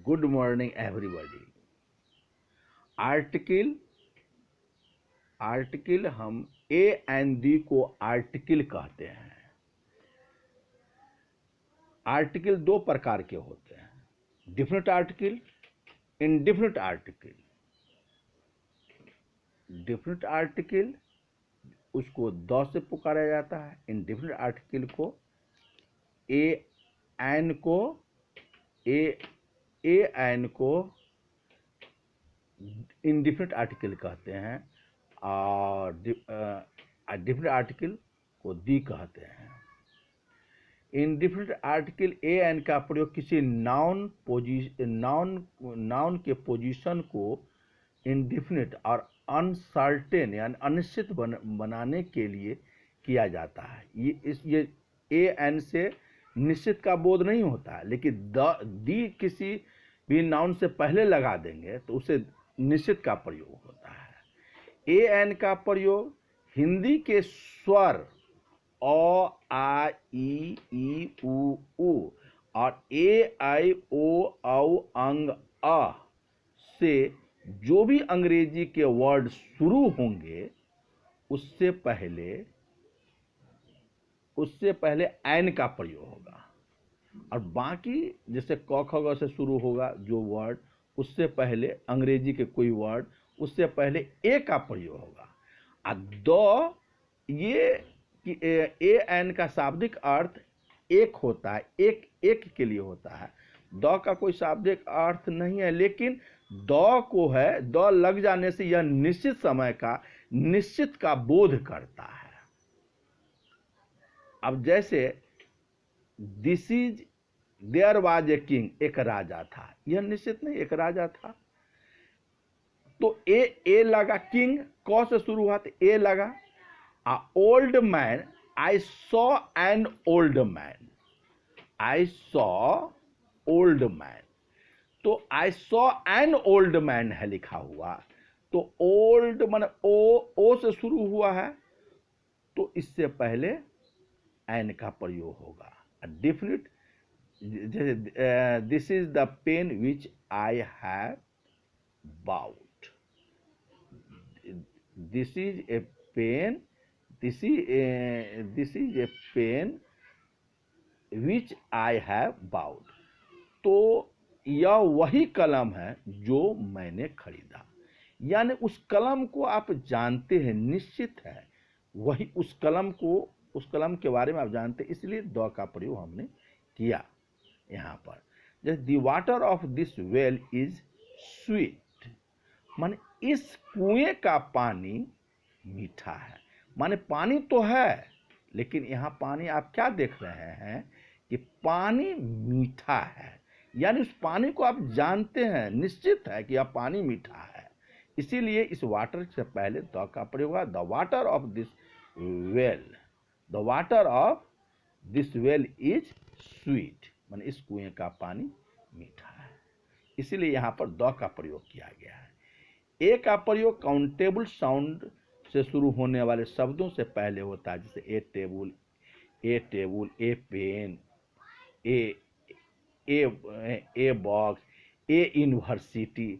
Good morning everybody. Article article हम A and the को article कहते हैं। आर्टिकल दो प्रकार के होते हैं, definite article, indefinite article. Definite article उसको द से पुकारा जाता है, इंडिफिनेट आर्टिकल को ए एन को इंडिफिनेट आर्टिकल कहते हैं और डिफिनेट आर्टिकल को दी कहते हैं। इंडिफिनेट आर्टिकल ए एन का प्रयोग किसी नाउन के पोजीशन को इंडिफिनेट और अनसर्टेन यानी अनिश्चित बनाने के लिए किया जाता है। ये ए एन से निश्चित का बोध नहीं होता है, लेकिन दी किसी भी नाउन से पहले लगा देंगे तो उसे निश्चित का प्रयोग होता है। ए एन का प्रयोग हिंदी के स्वर अ आ ई उ और ए आई ओ औ अंग अ से जो भी अंग्रेजी के वर्ड शुरू होंगे उससे पहले एन का प्रयोग होगा, और बाकी जैसे क ख ग से शुरू होगा जो वर्ड उससे पहले अंग्रेजी के कोई वर्ड उससे पहले ए का प्रयोग होगा। द ये ए एन का शाब्दिक अर्थ एक होता है, एक के लिए होता है। द का कोई शाब्दिक अर्थ नहीं है, लेकिन द लग जाने से यह निश्चित समय का निश्चित का बोध करता है। अब जैसे देयर वाज ए किंग, एक राजा था, यह निश्चित नहीं, एक राजा था तो ए लगा, किंग क से शुरू हुआ तो ए लगा। Old man, I saw an old man, I saw old man, तो I saw an old man है लिखा हुआ, तो ओल्ड माने ओ से शुरू हुआ है तो इससे पहले एन का प्रयोग होगा। Definite, this is the pen which I have bought, this is a pen, this is a pen which I have bought, तो यह वही कलम है जो मैंने खरीदा। यानी उस कलम को आप जानते हैं, निश्चित है वही उस कलम के बारे में आप जानते हैं, इसलिए द का प्रयोग हमने किया यहाँ पर। जैसे the water of this well is sweet, माने इस कुएं का पानी मीठा है। माने पानी तो है, लेकिन यहाँ पानी आप क्या देख रहे हैं कि पानी मीठा है, यानी उस पानी को आप जानते हैं, निश्चित है कि यह पानी मीठा है, इसीलिए इस वाटर से पहले द का प्रयोग हुआ। The water of this well, the water of this well is sweet, माने इस कुएं का पानी मीठा है, इसीलिए यहाँ पर द का प्रयोग किया गया है। ए का प्रयोग काउंटेबल साउंड से शुरू होने वाले शब्दों से पहले होता है, जैसे a table, a pen, a box, a university.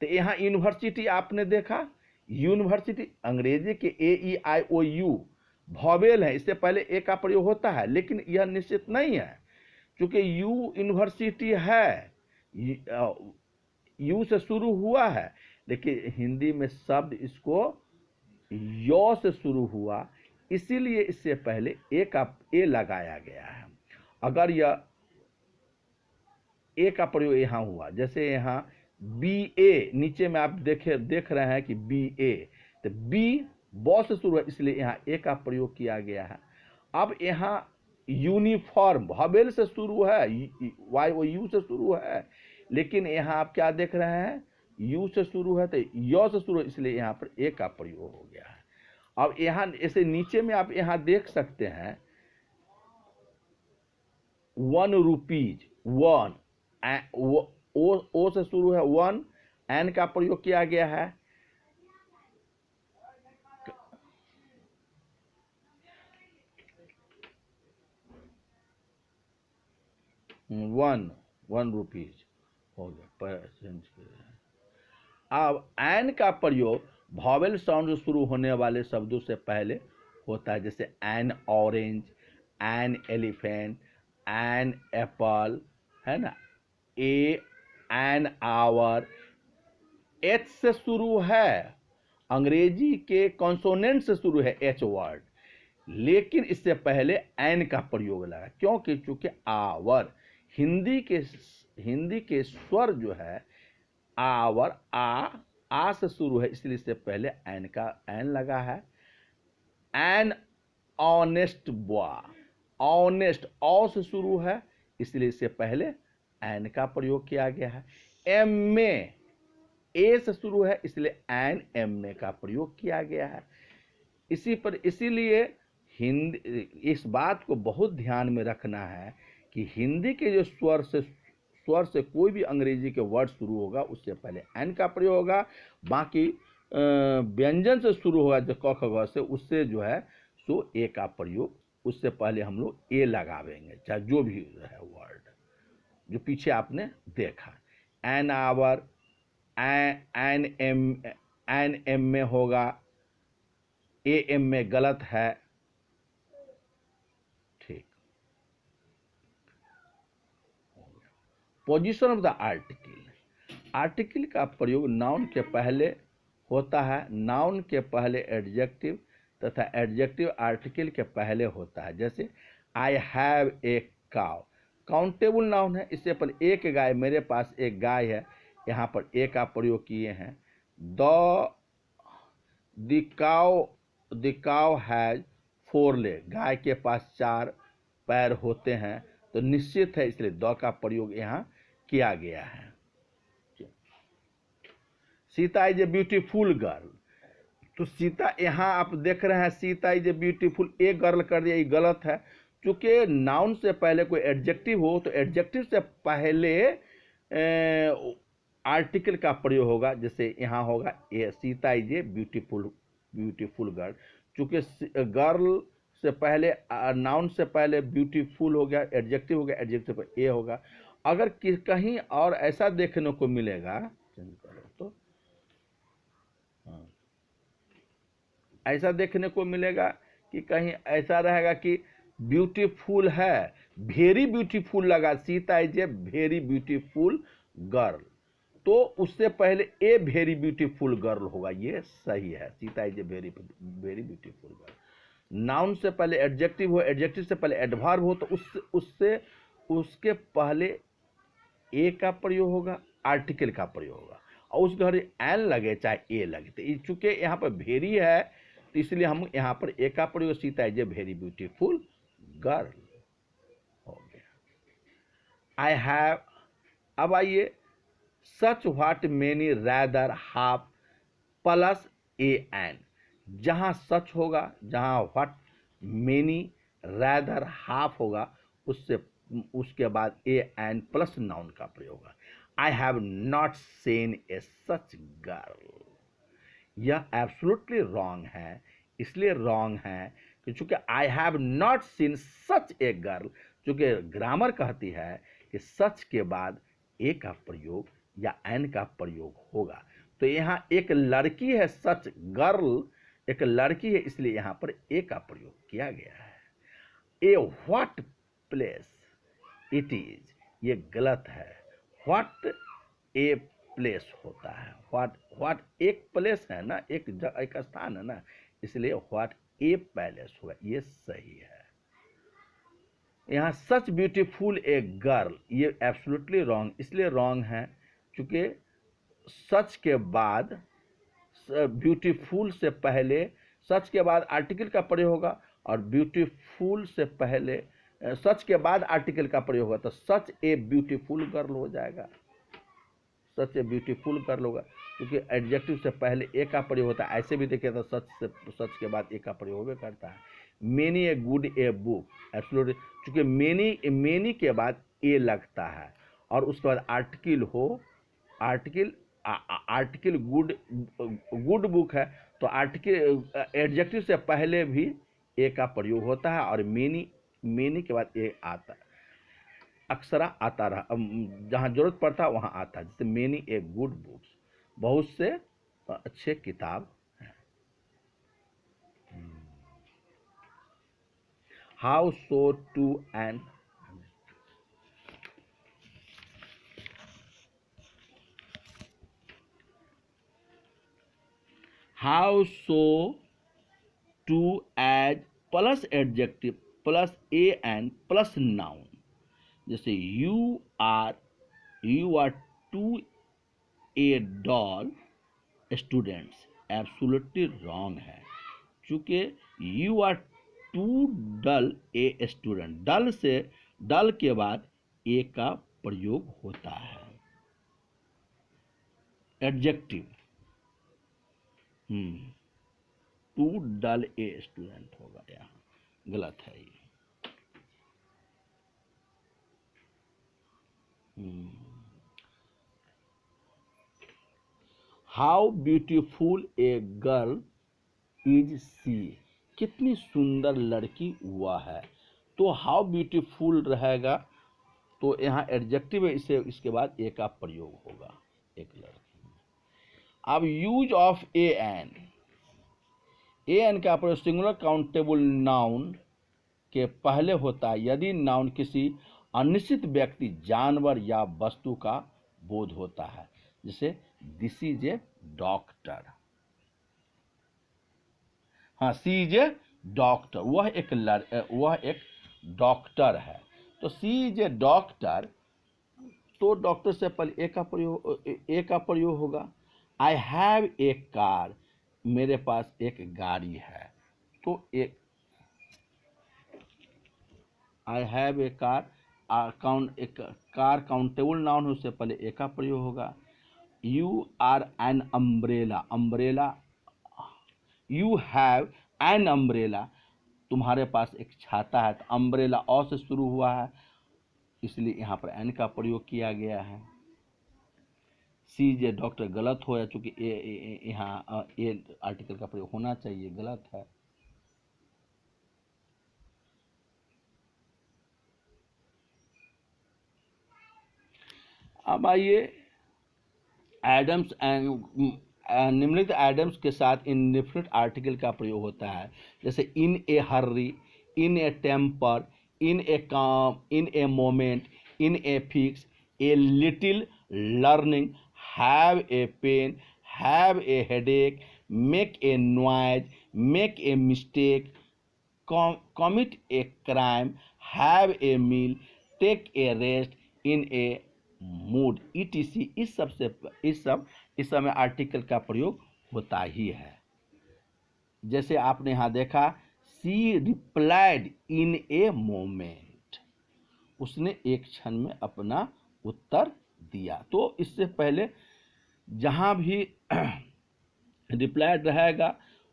तो यहाँ यूनिवर्सिटी आपने देखा, यूनिवर्सिटी अंग्रेजी के ए ई आई ओ यू वॉवेल है, इससे पहले ए का प्रयोग होता है, लेकिन यह निश्चित नहीं है क्योंकि यू यूनिवर्सिटी है, यू से शुरू हुआ है, लेकिन हिंदी में शब्द इसको यो से शुरू हुआ, इसीलिए इससे पहले ए लगाया गया है। अगर यह ए का प्रयोग यहाँ हुआ, जैसे यहाँ बी ए, नीचे में आप देख रहे हैं कि बी ए, तो बी बॉ से शुरू है, इसलिए यहाँ ए का प्रयोग किया गया है। अब यहाँ यूनिफॉर्म वॉवेल से शुरू है, वाई ओ यू से शुरू है, लेकिन यहाँ आप क्या देख रहे हैं, यू से शुरू है तो यो से शुरू है, इसलिए यहाँ पर ए का प्रयोग हो गया है। अब यहाँ ऐसे नीचे में आप यहाँ देख सकते हैं 1 रुपीज, 1 ओ से शुरू है 1, एन का प्रयोग किया गया है। 1 रुपीज, हो गया परसेंट। अब एन का प्रयोग वॉवेल साउंड से शुरू होने वाले शब्दों से पहले होता है, जैसे an orange, an elephant, an apple, है ना, ए एन आवर। एच से शुरू है, अंग्रेजी के कॉन्सोनेंट से शुरू है एच वर्ड, लेकिन इससे पहले एन का प्रयोग लगा, क्योंकि चूंकि आवर हिंदी के स्वर जो है आवर आ से शुरू है, इसलिए इससे पहले एन लगा है। एन ऑनेस्ट बॉय, ऑनेस्ट औ से शुरू है, इसलिए इससे पहले एन का प्रयोग किया गया है। एम में ए से शुरू है, इसलिए एन एम में का प्रयोग किया गया है। इसीलिए हिंदी, इस बात को बहुत ध्यान में रखना है कि हिंदी के जो स्वर से कोई भी अंग्रेजी के वर्ड शुरू होगा उससे पहले एन का प्रयोग होगा। बाकी व्यंजन से शुरू होगा जो क ख ग से, उससे जो है सो ए का प्रयोग, उससे पहले हम लोग ए लगावेंगे, चाहे जो भी है वर्ड जो पीछे आपने देखा। एन आवर, एन एम में होगा, ए एम में गलत है। ठीक। पोजीशन ऑफ द आर्टिकल का प्रयोग नाउन के पहले होता है, नाउन के पहले एडजेक्टिव तथा एडजेक्टिव आर्टिकल के पहले होता है। जैसे आई have a cow, countable noun है, इससे पहले एक गाय, मेरे पास एक गाय है, यहाँ पर ए का प्रयोग किए हैं। द काउ हैज 4 लेग, गाय के पास 4 पैर होते हैं, तो निश्चित है इसलिए द का प्रयोग यहाँ किया गया है। Sita is a beautiful girl, तो सीता, यहाँ आप देख रहे हैं Sita is a beautiful, a girl कर दिया, ये गलत है। चूंकि नाउन से पहले कोई एडजेक्टिव हो तो एडजेक्टिव से पहले आर्टिकल का प्रयोग होगा। जैसे यहाँ होगा a Sita is a beautiful girl, चूंकि गर्ल से पहले नाउन से पहले ब्यूटीफुल हो गया, एडजेक्टिव हो गया, एडजेक्टिव पर ए होगा। अगर कहीं और ऐसा देखने को मिलेगा, तो ऐसा देखने को मिलेगा कि कहीं ऐसा रहेगा कि ब्यूटीफुल है, वेरी ब्यूटीफुल लगा, Sita is a very beautiful girl, तो उससे पहले ए वेरी ब्यूटीफुल गर्ल होगा, ये सही है। Sita is a very beautiful girl. Noun से पहले एडजेक्टिव हो, एडजेक्टिव से पहले एडवर्ब हो, तो उसके पहले ए का प्रयोग होगा, आर्टिकल का प्रयोग होगा, और उस घर एन लगे चाहे ए लगे। तो चूंकि यहाँ पर वेरी है, तो इसलिए हम यहाँ पर ए का प्रयोग, Sita is a very beautiful girl हो गया। आई हैव, अब आइए, such what many rather half plus a an, जहाँ सच होगा, जहाँ व्हाट मेनी रैदर हाफ होगा, उसके बाद ए एन प्लस नाउन का प्रयोग होगा। I have not seen A such girl, यह एब्सोल्युटली रॉन्ग है। इसलिए रॉन्ग है कि चूंकि I have not seen such a girl, चूंकि ग्रामर कहती है कि सच के बाद ए का प्रयोग या एन का प्रयोग होगा, तो यहाँ एक लड़की है, सच गर्ल एक लड़की है, इसलिए यहाँ पर ए का प्रयोग किया गया है। ए व्हाट प्लेस इट इज, ये गलत है। व्हाट ए प्लेस होता है, व्हाट एक प्लेस है ना, एक स्थान है ना, इसलिए व्हाट ए पैलेस हुआ, ये सही है। यहाँ सच ब्यूटीफुल ए गर्ल, ये एब्सोल्युटली रॉन्ग, इसलिए रॉन्ग है क्योंकि सच के बाद ब्यूटीफुल से पहले, सच के बाद आर्टिकल का प्रयोग होगा, और ब्यूटीफुल से पहले सच के बाद आर्टिकल का प्रयोग होगा, तो सच ए ब्यूटीफुल गर्ल हो जाएगा, सच ए ब्यूटीफुल गर्ल होगा, क्योंकि एडजेक्टिव से पहले ए का प्रयोग होता है। ऐसे भी देखिए तो सच के बाद ए का प्रयोग होगा करता है। Many a good a book, absolutely, क्योंकि मेनी के बाद ए लगता है, और उसके बाद आर्टिकल हो, आर्टिकल गुड बुक है, तो आर्टिकल एडजेक्टिव से पहले भी ए का प्रयोग होता है, और मेनी के बाद ए आता है। अक्सर आता रहा, जहाँ जरूरत पड़ता वहाँ आता, जैसे मेनी ए गुड बुक्स, बहुत से अच्छे किताब हैं। How so too and how so too as plus adjective plus a and plus noun, जैसे you are too a dull students, absolutely wrong है, क्योंकि you are too dull a student, dull से dull के बाद a का प्रयोग होता है, adjective. Too dull a student होगा, यहाँ गलत है ये। How beautiful a girl is she, कितनी सुंदर लड़की हुआ है, तो हाउ ब्यूटीफुल रहेगा, तो यहाँ एडजेक्टिव है, इसे इसके बाद ए का प्रयोग होगा, एक लड़की। अब यूज ऑफ ए एन का प्रयोग सिंगुलर काउंटेबल नाउन के पहले होता है यदि नाउन किसी अनिश्चित व्यक्ति, जानवर या वस्तु का बोध होता है, जैसे दिस इज ए डॉक्टर। हाँ, सी इज ए डॉक्टर, वह एक डॉक्टर है, तो सी इज ए डॉक्टर, तो डॉक्टर से पहले ए का प्रयोग होगा। आई हैव ए कार, मेरे पास एक गाड़ी है, तो आई हैव ए कार, एक कार काउंटेबल नाउन है, उससे पहले ए का प्रयोग होगा। You are an umbrella, umbrella, you have an umbrella, तुम्हारे पास एक छाता है, तो अम्ब्रेला और से शुरू हुआ है, इसलिए यहाँ पर एन का प्रयोग किया गया है। सी जे डॉक्टर गलत हो, चूंकि यहाँ ए आर्टिकल का प्रयोग होना चाहिए, गलत है। अब आइए एडम्स एंड निम्नलिखित एडम्स के साथ इनडेफिनिट आर्टिकल का प्रयोग होता है, जैसे इन ए हर्री, इन ए temper, in a calm, in a moment, in a fix, a little learning, have a pain, have a headache, make a noise, make a mistake, commit a crime, have a meal, take a rest, in a mood, etc। इस सब में article का प्रयोग होता ही है। जैसे आपने यहाँ देखा, सी रिप्लाइड इन ए मोमेंट, उसने एक क्षण में अपना उत्तर दिया, तो इससे पहले जहाँ भी रिप्लाइड रहेगा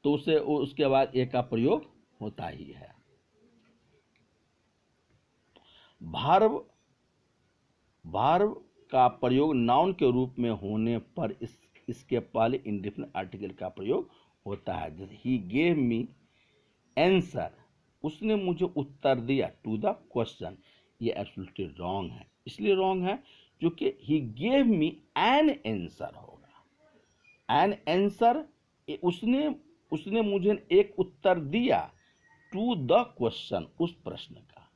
तो उसके बाद ए का प्रयोग होता ही है। वर्ब का प्रयोग नाउन के रूप में होने पर इसके पहले इंडेफिनिट आर्टिकल का प्रयोग होता है, जैसे ही गेव मी आंसर, उसने मुझे उत्तर दिया, टू द क्वेश्चन, ये एब्सोल्युटली रॉन्ग है, इसलिए रॉन्ग है क्योंकि he gave me an answer होगा। एन आंसर, उसने मुझे एक उत्तर दिया, टू द क्वेश्चन, उस प्रश्न का,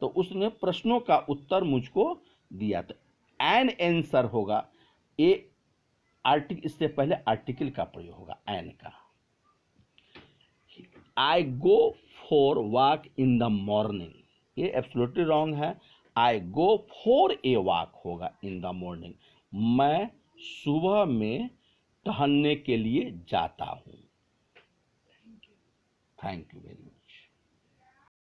तो उसने प्रश्नों का उत्तर मुझको दिया, तो एन आंसर होगा। ए आर्टिकल, इससे पहले आर्टिकल का प्रयोग होगा एन का। I go for walk in the morning, ये एब्सोल्युटली रॉन्ग है, I go for a walk होगा इन द मॉर्निंग, मैं सुबह में टहलने के लिए जाता हूं। Thank you very much.